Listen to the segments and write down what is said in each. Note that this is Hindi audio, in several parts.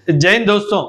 जय हिंद दोस्तों।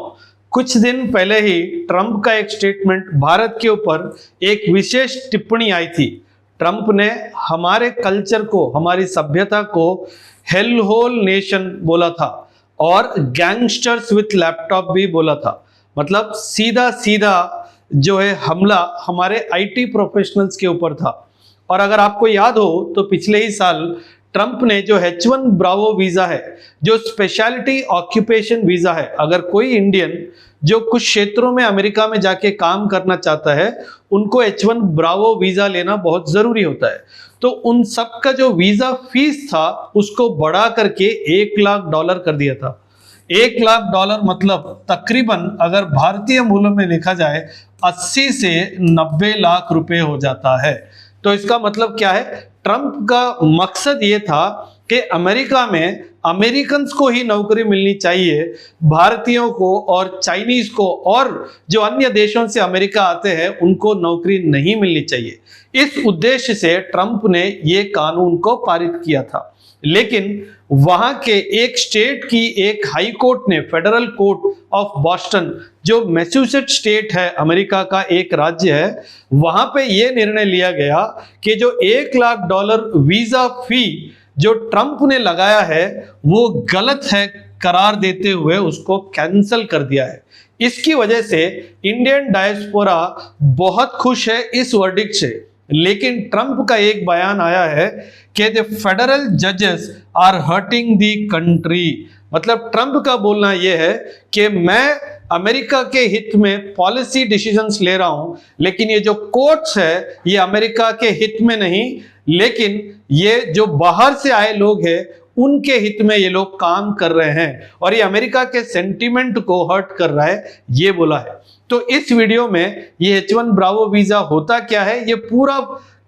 कुछ दिन पहले ही ट्रंप का एक स्टेटमेंट भारत के ऊपर एक विशेष टिप्पणी आई थी। ट्रंप ने हमारे कल्चर को, हमारी सभ्यता को हेल होल नेशन बोला था और गैंगस्टर्स विथ लैपटॉप भी बोला था। मतलब सीधा सीधा जो है हमला हमारे आईटी प्रोफेशनल्स के ऊपर था। और अगर आपको याद हो तो पिछले ही साल ट्रंप ने जो H1 ब्रावो वीजा है, जो स्पेशलिटी ऑक्यूपेशन वीजा है, अगर कोई इंडियन जो कुछ क्षेत्रों में अमेरिका में जाके काम करना चाहता है उनको H1 ब्रावो वीजा लेना बहुत जरूरी होता है। तो उन सब का जो वीजा फीस था उसको बढ़ा करके $1 लाख कर दिया था। $1 लाख मतलब तकरीबन अगर भारतीय मूल्य में देखा जाए 80 से 90 लाख रुपए हो जाता है। तो इसका मतलब क्या है? ट्रंप का मकसद ये था कि अमेरिका में अमेरिकन्स को ही नौकरी मिलनी चाहिए, भारतीयों को और चाइनीज को और जो अन्य देशों से अमेरिका आते हैं उनको नौकरी नहीं मिलनी चाहिए। इस उद्देश्य से ट्रंप ने ये कानून को पारित किया था। लेकिन वहां के एक स्टेट की एक हाई कोर्ट ने, फेडरल कोर्ट ऑफ बॉस्टन, जो मैसेच्यूसेट्स स्टेट है, अमेरिका का एक राज्य है, वहां पे यह निर्णय लिया गया कि जो $1 लाख वीजा फी जो ट्रंप ने लगाया है वो गलत है करार देते हुए उसको कैंसिल कर दिया है। इसकी वजह से इंडियन डायस्पोरा बहुत खुश है इस वर्डिक्ट से। लेकिन ट्रंप का एक बयान आया है कि द फेडरल जजेस आर हर्टिंग द कंट्री। मतलब ट्रंप का बोलना यह है कि मैं अमेरिका के हित में पॉलिसी डिसीजंस ले रहा हूं, लेकिन ये जो कोर्ट्स है ये अमेरिका के हित में नहीं, लेकिन ये जो बाहर से आए लोग हैं उनके हित में ये लोग काम कर रहे हैं और ये अमेरिका के सेंटीमेंट को हर्ट कर रहा है, ये बोला है। तो इस वीडियो में ये H1 ब्रावो वीजा होता क्या है, ये पूरा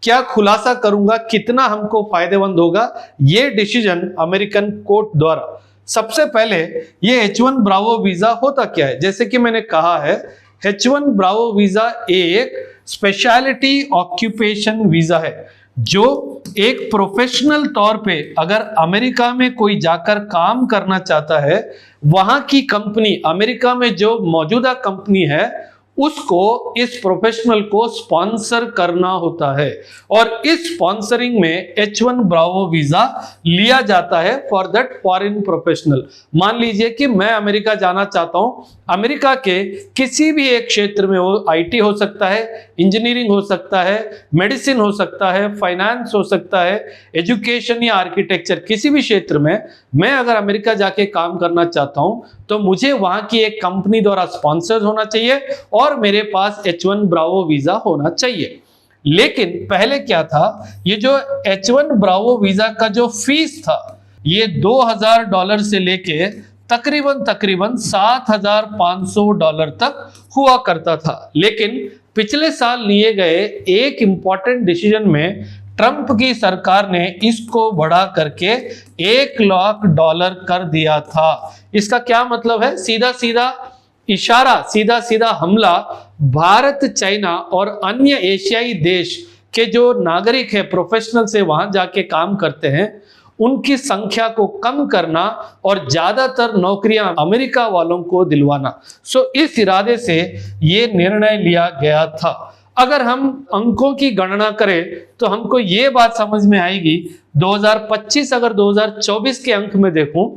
क्या खुलासा करूंगा, कितना हमको फायदेमंद होगा ये डिसीजन अमेरिकन कोर्ट द्वारा। सबसे पहले ये H1 ब्रावो वीजा होता क्या है? जैसे कि मैंने कहा है, H1 ब्रावो वीजा एक स्पेशलिटी ऑक्यूपेशन वीजा है जो एक प्रोफेशनल तौर पे अगर अमेरिका में कोई जाकर काम करना चाहता है, वहां की कंपनी, अमेरिका में जो मौजूदा कंपनी है उसको, इस प्रोफेशनल को स्पॉन्सर करना होता है और इस स्पॉन्सरिंग में H1 ब्रावो वीजा लिया जाता है फॉर दैट फॉरेन प्रोफेशनल। मान लीजिए कि मैं अमेरिका जाना चाहता हूं, अमेरिका के किसी भी एक क्षेत्र में, वो आईटी हो सकता है, इंजीनियरिंग हो सकता है, मेडिसिन हो सकता है, फाइनेंस हो सकता है, एजुकेशन या आर्किटेक्चर, किसी भी क्षेत्र में मैं अगर अमेरिका जाके काम करना चाहता हूं तो मुझे वहां की एक कंपनी द्वारा स्पॉन्सर होना चाहिए और मेरे पास H1 ब्रावो वीजा होना चाहिए। लेकिन पहले क्या था, ये जो H1 ब्रावो वीजा का जो फीस था ये $2000 से लेके तकरीबन $7500 तक हुआ करता था। लेकिन पिछले साल लिए गए एक इंपॉर्टेंट डिसीजन में ट्रंप की सरकार ने इसको बढ़ा करके $1 लाख कर दिया था। इसका क्या मतलब है? सीधा सीधा इशारा, सीधा सीधा हमला भारत, चाइना और अन्य एशियाई देश के जो नागरिक है, प्रोफेशनल से वहां जाके काम करते हैं, उनकी संख्या को कम करना और ज्यादातर नौकरियां अमेरिका वालों को दिलवाना। इस इरादे से ये निर्णय लिया गया था। अगर हम अंकों की गणना करें तो हमको ये बात समझ में आएगी, 2025 अगर 2024 के अंक में देखूं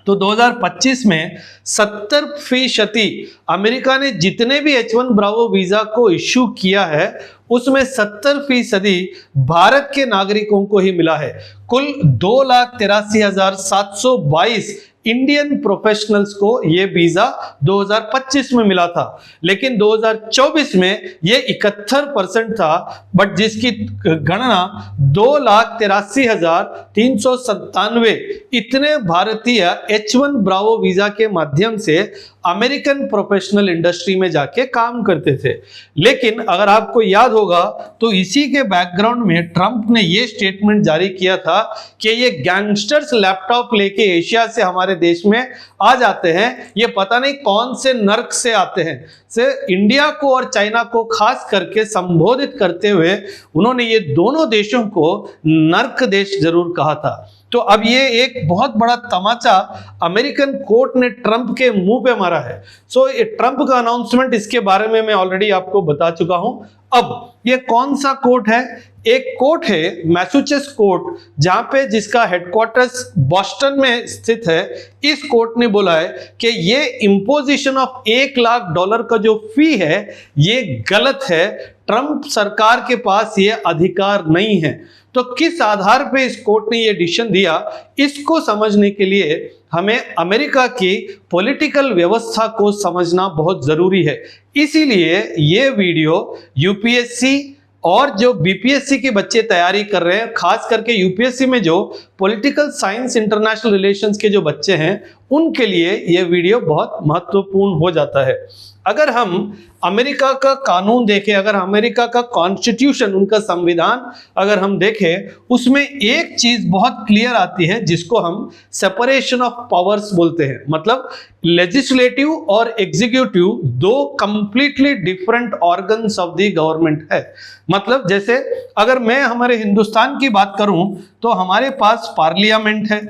तो 2025 में 70% अमेरिका ने जितने भी H1 ब्रावो वीजा को इश्यू किया है उसमें 70% भारत के नागरिकों को ही मिला है। कुल 2,83,722 इंडियन प्रोफेशनल्स को ये वीजा 2025 में मिला था, लेकिन 2024 में ये 71% था, बट जिसकी गणना 2,83,397 इतने भारतीय H1 ब्रावो वीजा के माध्यम से अमेरिकन प्रोफेशनल इंडस्ट्री में जाके काम करते थे। लेकिन अगर आपको याद होगा तो इसी के बैकग्राउंड में ट्रंप ने ये स्टेटमेंट जारी किया था कि ये गैंगस्टर्स लैपटॉप लेके एशिया से हमारे देश में आ जाते हैं, ये पता नहीं कौन से नर्क से आते हैं, से इंडिया को और चाइना को खास करके संबोधित करते हुए उन्होंने ये दोनों देशों को नर्क देश जरूर कहा था। तो अब ये एक बहुत बड़ा तमाचा अमेरिकन कोर्ट ने ट्रंप के मुंह पे मारा है। सो ये ट्रंप का अनाउंसमेंट, इसके बारे में मैं ऑलरेडी आपको बता चुका हूं। अब ये कौन सा कोर्ट है? एक कोर्ट है मैसाचुसेट्स कोर्ट, जहां पे जिसका हेडक्वार्टर्स बॉस्टन में स्थित है। इस कोर्ट ने बोला है कि ये इंपोजिशन ऑफ $1,00,000 का जो फी है ये गलत है, ट्रंप सरकार के पास ये अधिकार नहीं है। तो किस आधार पे इस कोर्ट ने ये डिसीजन दिया, इसको समझने के लिए हमें अमेरिका की पॉलिटिकल व्यवस्था को समझना बहुत जरूरी है। इसीलिए ये वीडियो यूपीएससी और जो बीपीएससी के बच्चे तैयारी कर रहे हैं, खास करके यूपीएससी में जो पॉलिटिकल साइंस इंटरनेशनल रिलेशंस के जो बच्चे हैं, उनके लिए ये वीडियो बहुत महत्वपूर्ण हो जाता है। अगर हम अमेरिका का कानून देखें, अगर अमेरिका का कॉन्स्टिट्यूशन, उनका संविधान अगर हम देखें, उसमें एक चीज बहुत क्लियर आती है जिसको हम सेपरेशन ऑफ पावर्स बोलते हैं। मतलब लेजिस्लेटिव और एग्जीक्यूटिव दो completely different organs of the government है। मतलब जैसे अगर मैं हमारे हिंदुस्तान की बात करूं तो हमारे पास पार्लियामेंट है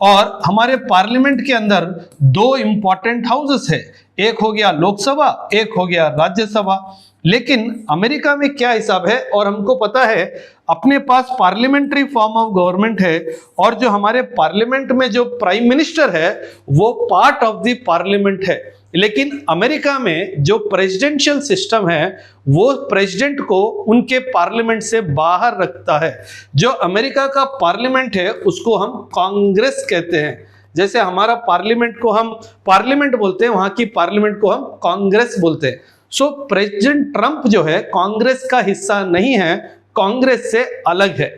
और हमारे पार्लियामेंट के अंदर दो इंपॉर्टेंट हाउसेस है, एक हो गया लोकसभा, एक हो गया राज्यसभा। लेकिन अमेरिका में क्या हिसाब है, और हमको पता है अपने पास पार्लियामेंट्री फॉर्म ऑफ गवर्नमेंट है, और जो हमारे पार्लियामेंट में जो प्राइम मिनिस्टर है वो पार्ट ऑफ द पार्लियामेंट है। लेकिन अमेरिका में जो प्रेसिडेंशियल सिस्टम है वो प्रेसिडेंट को उनके पार्लियामेंट से बाहर रखता है। जो अमेरिका का पार्लियामेंट है उसको हम कांग्रेस कहते हैं। जैसे हमारा पार्लियामेंट को हम पार्लियामेंट बोलते हैं, वहां की पार्लियामेंट को हम कांग्रेस बोलते हैं। सो प्रेसिडेंट ट्रंप जो है कांग्रेस का हिस्सा नहीं है, कांग्रेस से अलग है।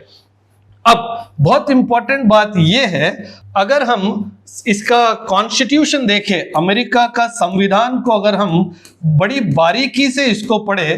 अब बहुत इंपॉर्टेंट बात यह है, अगर हम इसका कॉन्स्टिट्यूशन देखें, अमेरिका का संविधान को अगर हम बड़ी बारीकी से इसको पढ़े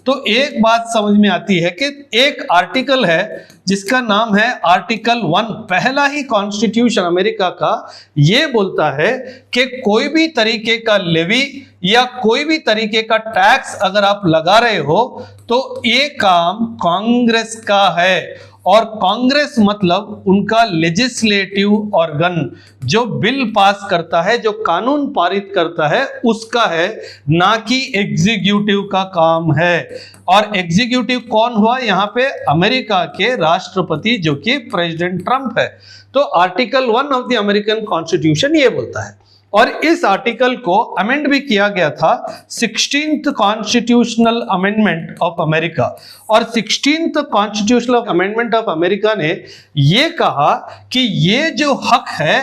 तो एक बात समझ में आती है कि एक आर्टिकल है जिसका नाम है आर्टिकल 1। पहला ही कॉन्स्टिट्यूशन अमेरिका का ये बोलता है कि कोई भी तरीके का लेवी या कोई भी तरीके का टैक्स अगर आप लगा रहे हो तो ये काम कांग्रेस का है। और कांग्रेस मतलब उनका लेजिस्लेटिव ऑर्गन, जो बिल पास करता है, जो कानून पारित करता है, उसका है, ना कि एग्जीक्यूटिव का काम है। और एग्जीक्यूटिव कौन हुआ यहाँ पे? अमेरिका के राष्ट्रपति, जो कि प्रेसिडेंट ट्रंप है। तो article 1 of the American constitution ये बोलता है, और इस आर्टिकल को अमेंड भी किया गया था 16th constitutional amendment of America. और 16th constitutional amendment of America ने ये कहा कि ये जो हक है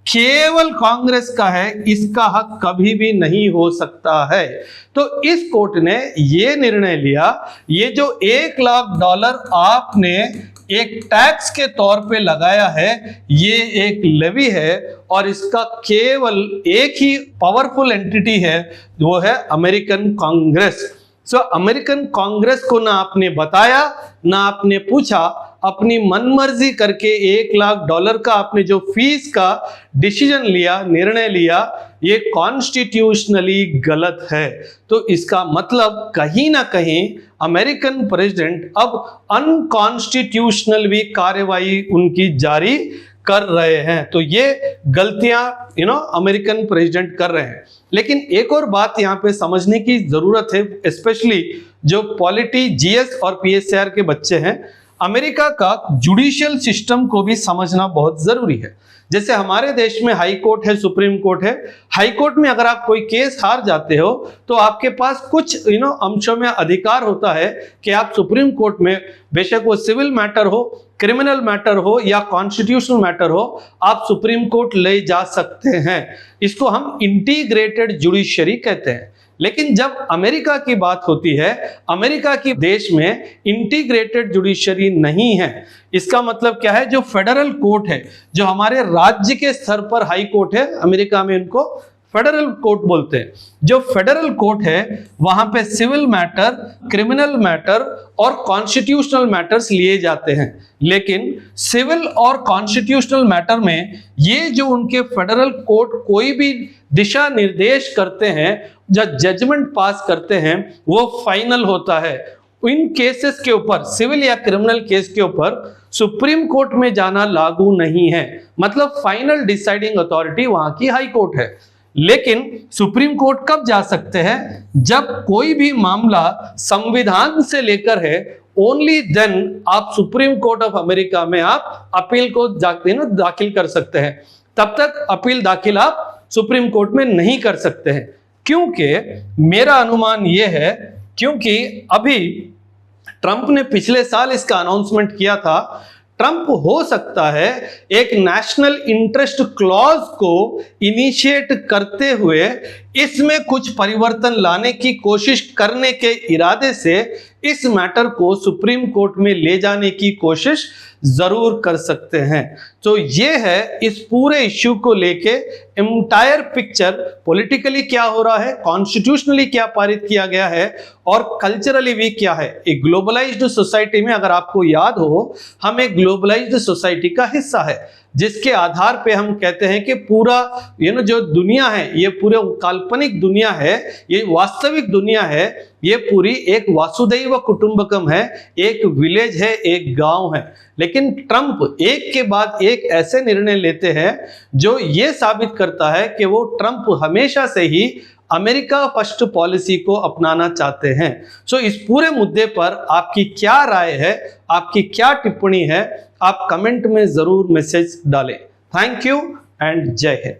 केवल कांग्रेस का है, इसका हक कभी भी नहीं हो सकता है। तो इस कोर्ट ने ये निर्णय लिया, ये जो $1,00,000 आपने एक टैक्स के तौर पे लगाया है, ये एक लेवी है, और इसका केवल एक ही पावरफुल एंटिटी है, वो है अमेरिकन कांग्रेस। सो अमेरिकन कांग्रेस को ना आपने बताया, ना आपने पूछा, अपनी मनमर्जी करके $1,00,000 का आपने जो फीस का डिसीजन लिया, निर्णय लिया, ये कॉन्स्टिट्यूशनली गलत है। तो इसका मतलब कहीं ना कहीं अमेरिकन प्रेसिडेंट अब अनकॉन्स्टिट्यूशनल भी कार्यवाही उनकी जारी कर रहे हैं। तो ये गलतियां अमेरिकन प्रेसिडेंट कर रहे हैं। लेकिन एक और बात यहाँ पे समझने की जरूरत है, स्पेशली जो पॉलिटी, जीएस और पीएसआर के बच्चे हैं, अमेरिका का जुडिशियल सिस्टम को भी समझना बहुत जरूरी है। जैसे हमारे देश में हाई कोर्ट है, सुप्रीम कोर्ट है। हाई कोर्ट में अगर आप कोई केस हार जाते हो तो आपके पास कुछ अंशों में अधिकार होता है कि आप सुप्रीम कोर्ट में, बेशक वो सिविल मैटर हो, क्रिमिनल मैटर हो या कॉन्स्टिट्यूशनल मैटर हो, आप सुप्रीम कोर्ट ले जा सकते हैं। इसको हम इंटीग्रेटेड जुडिशरी कहते हैं। लेकिन जब अमेरिका की बात होती है, अमेरिका की देश में इंटीग्रेटेड जुडिशरी नहीं है। इसका मतलब क्या है? जो फेडरल कोर्ट है, जो हमारे राज्य के स्तर पर हाई कोर्ट है, अमेरिका में इनको फेडरल कोर्ट बोलते हैं। जो फेडरल कोर्ट है वहां पे सिविल मैटर, क्रिमिनल मैटर और कॉन्स्टिट्यूशनल मैटर्स लिए जाते हैं। लेकिन सिविल और कॉन्स्टिट्यूशनल मैटर में ये जो उनके फेडरल कोर्ट कोई भी दिशा निर्देश करते हैं, जो जजमेंट पास करते हैं, वो फाइनल होता है। इन केसेस के ऊपर, सिविल या क्रिमिनल केस के ऊपर सुप्रीम कोर्ट में जाना लागू नहीं है। मतलब फाइनल डिसाइडिंग अथॉरिटी वहां की हाई कोर्ट है। लेकिन सुप्रीम कोर्ट कब जा सकते हैं? जब कोई भी मामला संविधान से लेकर है, ओनली देन आप सुप्रीम कोर्ट ऑफ अमेरिका में आप अपील को दाखिल कर सकते हैं। तब तक अपील दाखिल आप सुप्रीम कोर्ट में नहीं कर सकते हैं। क्योंकि मेरा अनुमान यह है, क्योंकि अभी ट्रंप ने पिछले साल इसका अनाउंसमेंट किया था, ट्रंप हो सकता है एक नेशनल इंटरेस्ट क्लॉज को इनिशिएट करते हुए इसमें कुछ परिवर्तन लाने की कोशिश करने के इरादे से इस मैटर को सुप्रीम कोर्ट में ले जाने की कोशिश जरूर कर सकते हैं। तो ये है इस पूरे इश्यू को लेके एंटायर पिक्चर, पॉलिटिकली क्या हो रहा है, कॉन्स्टिट्यूशनली क्या पारित किया गया है और कल्चरली भी क्या है। एक ग्लोबलाइज्ड सोसाइटी में, अगर आपको याद हो, हम एक ग्लोबलाइज्ड सोसाइटी का हिस्सा है, जिसके आधार पे हम कहते हैं कि पूरा जो दुनिया है, ये पूरे काल्पनिक दुनिया है, ये वास्तविक दुनिया है, ये पूरी एक वासुदैव कुटुंबकम है, एक विलेज है, एक गांव है। लेकिन ट्रंप एक के बाद एक ऐसे निर्णय लेते हैं जो ये साबित करता है कि वो ट्रंप हमेशा से ही अमेरिका फर्स्ट पॉलिसी को अपनाना चाहते हैं। सो इस पूरे मुद्दे पर आपकी क्या राय है, आपकी क्या टिप्पणी है, आप कमेंट में जरूर मैसेज डालें। थैंक यू एंड जय हिंद।